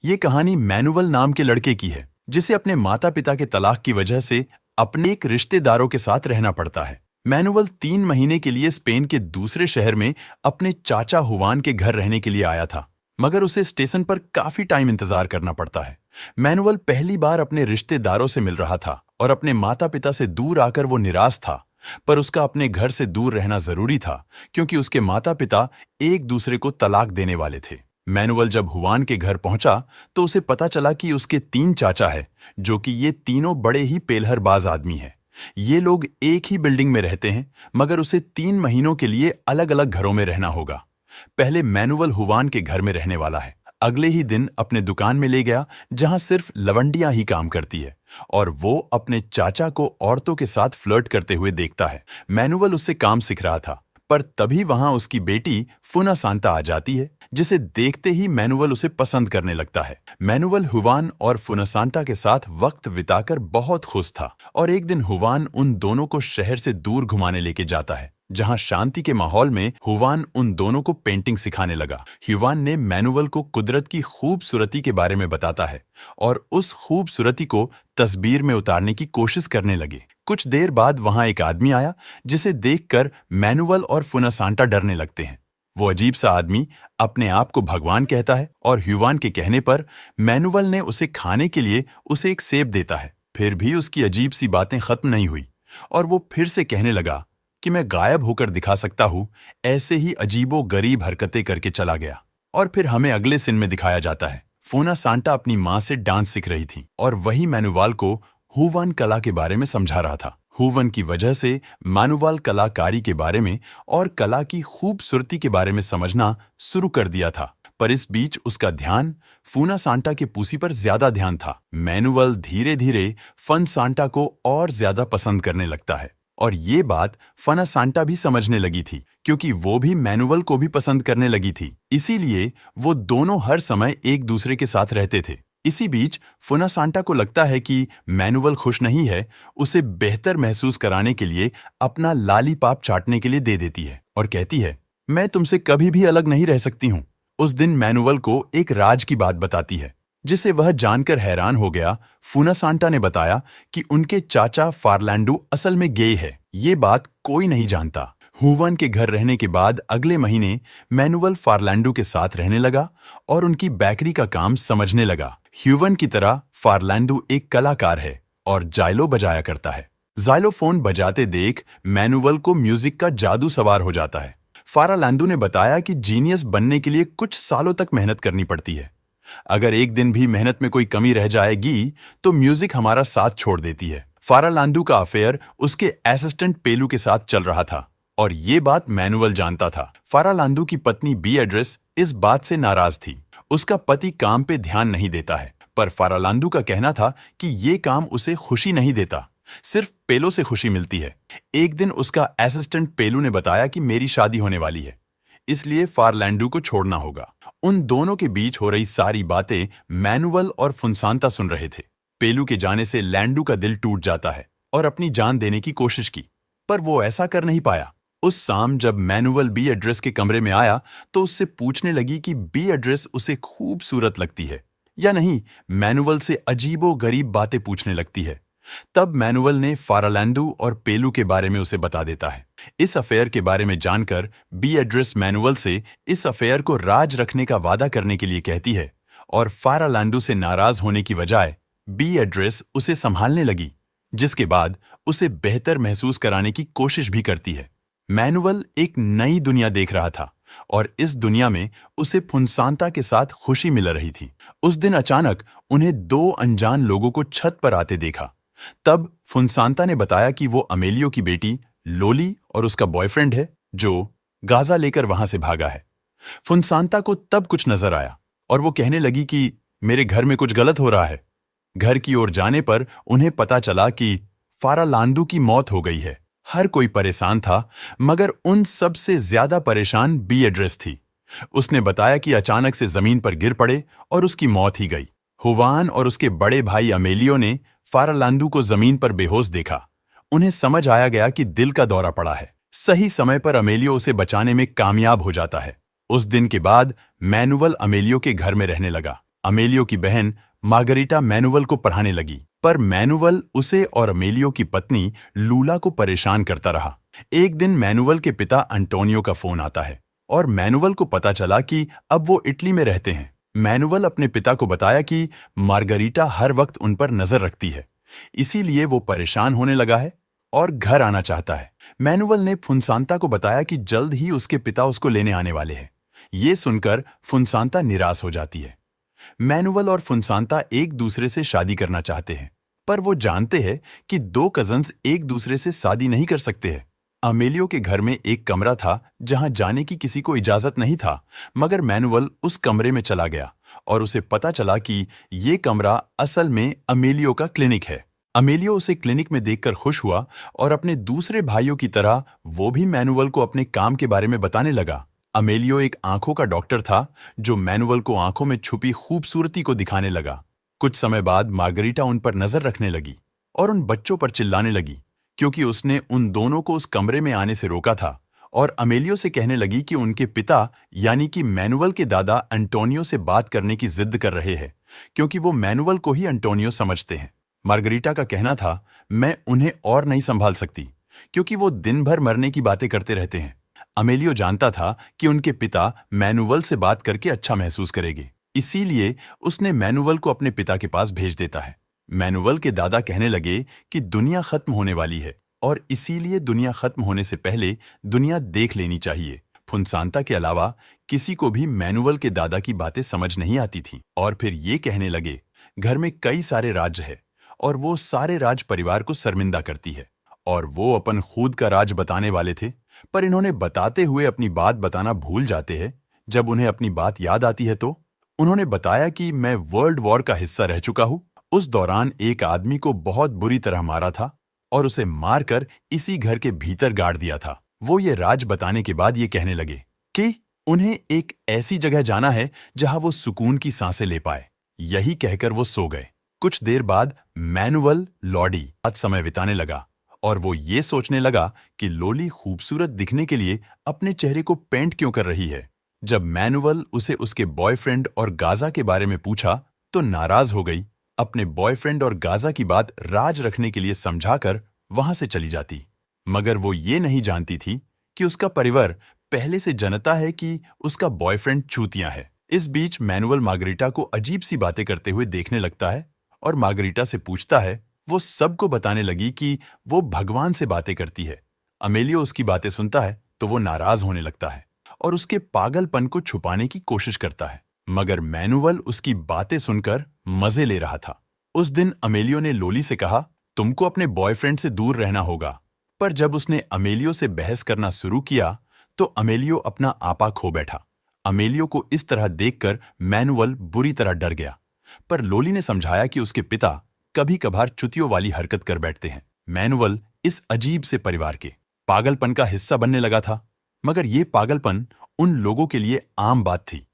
ये कहानी मैनुअल नाम के लड़के की है, जिसे अपने माता पिता के तलाक की वजह से अपने एक रिश्तेदारों के साथ रहना पड़ता है। मैनुअल 3 महीने के लिए स्पेन के दूसरे शहर में अपने चाचा हुवान के घर रहने के लिए आया था, मगर उसे स्टेशन पर काफी टाइम इंतजार करना पड़ता है। मैनुअल पहली बार अपने रिश्तेदारों से मिल रहा था और अपने माता पिता से दूर आकर वो निराश था, पर उसका अपने घर से दूर रहना जरूरी था क्योंकि उसके माता पिता एक दूसरे को तलाक देने वाले थे। मैनुअल जब हुवान के घर पहुंचा तो उसे पता चला कि उसके 3 चाचा है, जो कि ये तीनों बड़े ही पेलहरबाज आदमी हैं। ये लोग एक ही बिल्डिंग में रहते हैं, मगर उसे 3 महीनों के लिए अलग अलग घरों में रहना होगा। पहले मैनुअल हुवान के घर में रहने वाला है, अगले ही दिन अपने दुकान में ले गया जहां सिर्फ लवंडियां ही काम करती है और वो अपने चाचा को औरतों के साथ फ्लर्ट करते हुए देखता है। मैनुअल उससे काम सीख रहा था, पर तभी वहां उसकी बेटी फुनासांता आ जाती है, जिसे देखते ही मैनुअल उसे पसंद करने लगता है। मैनुअल हुवान और फुनासांता के साथ वक्त बिताकर बहुत खुश था और एक दिन हुवान उन दोनों को शहर से दूर घुमाने लेके जाता है, जहां शांति के माहौल में हुवान उन दोनों को पेंटिंग सिखाने लगा। हुवान ने मैनुअल को कुदरत की खूबसूरती के बारे में बताता है और उस खूबसूरती को तस्वीर में उतारने की कोशिश करने लगे। कुछ देर बाद वहां एक आदमी आया, जिसे देखकर मैनुअल और फुनासांटा डरने लगते हैं। वो अजीब सा आदमी अपने आप को भगवान कहता है और हुवान के कहने पर मैनुअल ने उसे खाने के लिए उसे एक सेब देता है। फिर भी उसकी अजीब सी बातें खत्म नहीं हुई और वो फिर से कहने लगा कि मैं गायब होकर दिखा सकता हूं। ऐसे ही अजीबो गरीब हरकतें करके चला गया और फिर हमें अगले सीन में दिखाया जाता है। फुनासांटा अपनी माँ से डांस सीख रही थी और वही मैनुअल को हुवान कला के बारे में समझा रहा था। हुवान की वजह से मैनुअल कलाकारी के बारे में और कला की खूबसूरती के बारे में समझना शुरू कर दिया था, पर इस बीच उसका ध्यान फुनासांटा के पूसी पर ज्यादा ध्यान था। मैनुअल धीरे धीरे फुनासांटा को और ज्यादा पसंद करने लगता है और ये बात फुनासांटा भी समझने लगी थी, क्योंकि वो भी मैनुअल को भी पसंद करने लगी थी। इसीलिए वो दोनों हर समय एक दूसरे के साथ रहते थे। इसी बीच फुनासांटा को लगता है कि मैनुअल खुश नहीं है, उसे बेहतर महसूस कराने के लिए अपना लालीपाप चाटने के लिए दे देती है और कहती है, मैं तुमसे कभी भी अलग नहीं रह सकती हूँ। उस दिन मैनुअल को एक राज की बात बताती है, जिसे वह जानकर हैरान हो गया। फुनासांटा ने बताया कि उनके चाचा फार्लांडो असल में गेय है। ये बात कोई नहीं जानता। हुवान के घर रहने के बाद अगले महीने मैनुअल फार्लांडो के साथ रहने लगा और उनकी बेकरी का काम समझने लगा। हुवान की तरह फार्लांडो एक कलाकार है और जाइलो बजाया करता है। जाइलोफोन बजाते देख मैनुअल को म्यूजिक का जादू सवार हो जाता है। फार्लांडो ने बताया कि जीनियस बनने के लिए कुछ सालों तक मेहनत करनी पड़ती है। अगर एक दिन भी मेहनत में कोई कमी रह जाएगी तो म्यूजिक हमारा साथ छोड़ देती है। फार्लांडो का अफेयर उसके असिस्टेंट पेलू के साथ चल रहा था और ये बात मैनुअल जानता था। फार्लांडो की पत्नी बीएड्रेस इस बात से नाराज थी। उसका पति काम पे ध्यान नहीं देता है, पर फार्लांडो का कहना था कि ये काम उसे खुशी नहीं देता, सिर्फ पेलो से खुशी मिलती है। एक दिन उसका असिस्टेंट पेलू ने बताया कि मेरी शादी होने वाली है, इसलिए फार्लांडो को छोड़ना होगा। उन दोनों के बीच हो रही सारी बातें मैनुअल और फुनासांटा सुन रहे थे। पेलू के जाने से लैंडो का दिल टूट जाता है और अपनी जान देने की कोशिश की, पर वो ऐसा कर नहीं पाया। उस शाम जब मैनुअल बीएड्रेस के कमरे में आया तो उससे पूछने लगी कि बीएड्रेस उसे खूबसूरत लगती है या नहीं। मैनुअल से अजीबो गरीब बातें पूछने लगती है। तब मैनुअल ने फार्लांडो और पेलू के बारे में उसे बता देता है। इस अफेयर के बारे में जानकर बीएड्रेस मैनुअल से इस अफेयर को राज रखने का वादा करने के लिए कहती है और फार्लांडो से नाराज होने की बजाय बीएड्रेस उसे संभालने लगी, जिसके बाद उसे बेहतर महसूस कराने की कोशिश भी करती है। मैनुअल एक नई दुनिया देख रहा था और इस दुनिया में उसे फुनासांटा के साथ खुशी मिल रही थी। उस दिन अचानक उन्हें 2 अनजान लोगों को छत पर आते देखा। तब फुनासांटा ने बताया कि वो अमेलियो की बेटी लोली और उसका बॉयफ्रेंड है, जो गाजा लेकर वहां से भागा है। फुनासांटा को तब कुछ नजर आया और वो कहने लगी कि मेरे घर में कुछ गलत हो रहा है। घर की ओर जाने पर उन्हें पता चला कि फार्लांडो की मौत हो गई है। हर कोई परेशान था, मगर उन सबसे ज्यादा परेशान बीएड्रेस थी। उसने बताया कि अचानक से जमीन पर गिर पड़े और उसकी मौत ही गई। हुवान और उसके बड़े भाई अमेलियो ने फार्लांडो को जमीन पर बेहोश देखा। उन्हें समझ आया गया कि दिल का दौरा पड़ा है। सही समय पर अमेलियो उसे बचाने में कामयाब हो जाता है। उस दिन के बाद मैनुअल अमेलियो के घर में रहने लगा अमेलियो की बहन मार्गरीटा मैनुअल को पढ़ाने लगी, पर मैनुअल उसे और अमेलियो की पत्नी लूला को परेशान करता रहा। एक दिन मैनुअल के पिता अंटोनियो का फोन आता है और मैनुअल को पता चला कि अब वो इटली में रहते हैं। मैनुअल अपने पिता को बताया कि मार्गरीटा हर वक्त उन पर नजर रखती है, इसीलिए वो परेशान होने लगा है और घर आना चाहता है। मैनुअल ने फुनसांता को बताया कि जल्द ही उसके पिता उसको लेने आने वाले हैं। ये सुनकर फुनसांता निराश हो जाती है। मैनुअल और फुनसांता एक दूसरे से शादी करना चाहते हैं, पर वो जानते हैं कि दो कजन्स एक दूसरे से शादी नहीं कर सकते हैं। अमेलियो के घर में एक कमरा था जहां जाने की किसी को इजाजत नहीं था, मगर मैनुअल उस कमरे में चला गया और उसे पता चला कि ये कमरा असल में अमेलियो का क्लिनिक है। अमेलियो उसे क्लिनिक में देखकर खुश हुआ और अपने दूसरे भाइयों की तरह वो भी मैनुअल को अपने काम के बारे में बताने लगा। अमेलियो एक आंखों का डॉक्टर था जो मैनुअल को आंखों में छुपी खूबसूरती को दिखाने लगा। कुछ समय बाद मार्गरीटा उन पर नजर रखने लगी और उन बच्चों पर चिल्लाने लगी क्योंकि उसने उन दोनों को उस कमरे में आने से रोका था, और अमेलियो से कहने लगी कि उनके पिता यानी कि मैनुअल के दादा अंटोनियो से बात करने की जिद कर रहे हैं क्योंकि वो मैनुअल को ही अंटोनियो समझते हैं। मार्गरीटा का कहना था, मैं उन्हें और नहीं संभाल सकती क्योंकि वो दिन भर मरने की बातें करते रहते हैं। अमेलियो जानता था कि उनके पिता मैनुअल से बात करके अच्छा महसूस करेंगे, इसीलिए उसने मैनुअल को अपने पिता के पास भेज देता है। मैनुअल के दादा कहने लगे कि दुनिया खत्म होने वाली है और इसीलिए दुनिया खत्म होने से पहले दुनिया देख लेनी चाहिए। फुनसांता के अलावा किसी को भी मैनुअल के दादा की बातें समझ नहीं आती थी और फिर ये कहने लगे, घर में कई सारे राज्य है और वो सारे राज परिवार को शर्मिंदा करती है और वो अपन खुद का राज बताने वाले थे, पर इन्होंने बताते हुए अपनी बात बताना भूल जाते हैं। जब उन्हें अपनी बात याद आती है तो उन्होंने बताया कि मैं वर्ल्ड वॉर का हिस्सा रह चुका हूं। उस दौरान एक आदमी को बहुत बुरी तरह मारा था और उसे मारकर इसी घर के भीतर गाड़ दिया था। वो ये राज बताने के बाद ये कहने लगे कि उन्हें एक ऐसी जगह जाना है जहां वो सुकून की सांसें ले पाए। यही कहकर वो सो गए। कुछ देर बाद मैनुअल लॉडी आज समय बिताने लगा और वो ये सोचने लगा कि लोली खूबसूरत दिखने के लिए अपने चेहरे को पेंट क्यों कर रही है। जब मैनुअल उसे उसके बॉयफ्रेंड और गाजा के बारे में पूछा तो नाराज हो गई। अपने बॉयफ्रेंड और गाजा की बात राज रखने के लिए समझाकर वहां से चली जाती, मगर वो ये नहीं जानती थी कि उसका परिवार पहले से जानता है कि उसका बॉयफ्रेंड चूतिया है। इस बीच मैनुअल मार्गरीटा को अजीब सी बातें करते हुए देखने लगता है और मार्गरीटा से पूछता है। वो सबको बताने लगी कि वो भगवान से बातें करती है। अमेलियो उसकी बातें सुनता है तो वो नाराज होने लगता है और उसके पागलपन को छुपाने की कोशिश करता है, मगर मैनुअल उसकी बातें सुनकर मजे ले रहा था। उस दिन अमेलियो ने लोली से कहा, तुमको अपने बॉयफ्रेंड से दूर रहना होगा, पर जब उसने अमेलियो से बहस करना शुरू किया तो अमेलियो अपना आपा खो बैठा। अमेलियो को इस तरह देखकर मैनुअल बुरी तरह डर गया, पर लोली ने समझाया कि उसके पिता कभी कभार चुतियों वाली हरकत कर बैठते हैं। मैनुअल इस अजीब से परिवार के पागलपन का हिस्सा बनने लगा था, मगर ये पागलपन उन लोगों के लिए आम बात थी।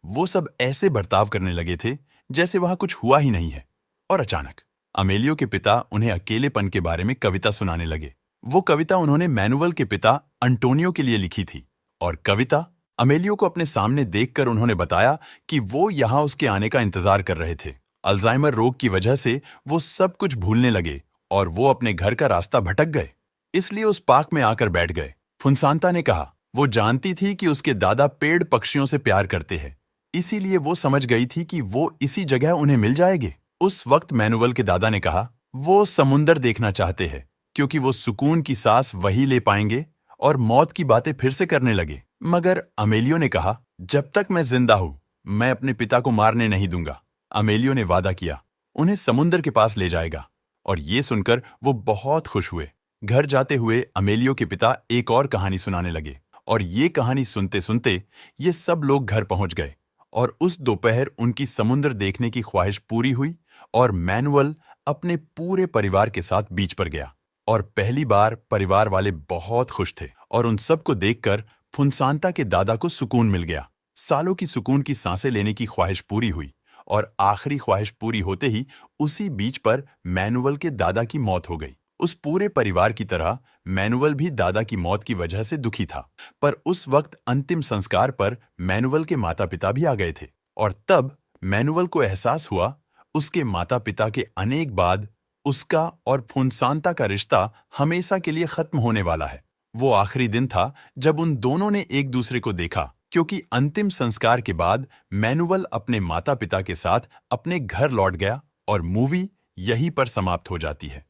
वो सब ऐसे बर्ताव करने लगे थे जैसे वहां कुछ हुआ ही नहीं है। और अचानक अमेलियो के पिता उन्हें अकेलेपन के बारे में कविता सुनाने लगे। वो कविता उन्होंने मैनुअल के पिता अंटोनियो के लिए लिखी थी और कविता अमेलियो को अपने सामने देखकर उन्होंने बताया कि वो यहाँ उसके आने का इंतजार कर रहे थे। अल्जाइमर रोग की वजह से वो सब कुछ भूलने लगे और वो अपने घर का रास्ता भटक गए, इसलिए उस पार्क में आकर बैठ गए। फुनसांता ने कहा, वो जानती थी कि उसके दादा पेड़ पक्षियों से प्यार करते हैं, इसीलिए वो समझ गई थी कि वो इसी जगह उन्हें मिल जाएंगे। उस वक्त मैनुअल के दादा ने कहा, वो समुंदर देखना चाहते हैं क्योंकि वो सुकून की सांस वही ले पाएंगे, और मौत की बातें फिर से करने लगे। मगर अमेलियो ने कहा, जब तक मैं जिंदा हूं मैं अपने पिता को मारने नहीं दूंगा। अमेलियो ने वादा किया उन्हें समुंदर के पास ले जाएगा और ये सुनकर वो बहुत खुश हुए। घर जाते हुए अमेलियो के पिता एक और कहानी सुनाने लगे और ये कहानी सुनते सुनते ये सब लोग घर पहुंच गए और उस दोपहर उनकी समुंदर देखने की ख्वाहिश पूरी हुई और मैनुअल अपने पूरे परिवार के साथ बीच पर गया और पहली बार परिवार वाले बहुत खुश थे और उन सबको देखकर फुनसांता के दादा को सुकून मिल गया। सालों की सुकून की सांसें लेने की ख्वाहिश पूरी हुई और आखिरी ख्वाहिश पूरी होते ही उसी बीच पर मैनुअल के दादा की मौत हो गई। उस पूरे परिवार की तरह मैनुअल भी दादा की मौत की वजह से दुखी था, पर उस वक्त अंतिम संस्कार पर मैनुअल के माता पिता भी आ गए थे और तब मैनुअल को एहसास हुआ उसके माता पिता के अनेक बाद उसका और फुनसांता का रिश्ता हमेशा के लिए खत्म होने वाला है। वो आखिरी दिन था जब उन दोनों ने एक दूसरे को देखा, क्योंकि अंतिम संस्कार के बाद मैनुअल अपने माता पिता के साथ अपने घर लौट गया और मूवी यहीं पर समाप्त हो जाती है।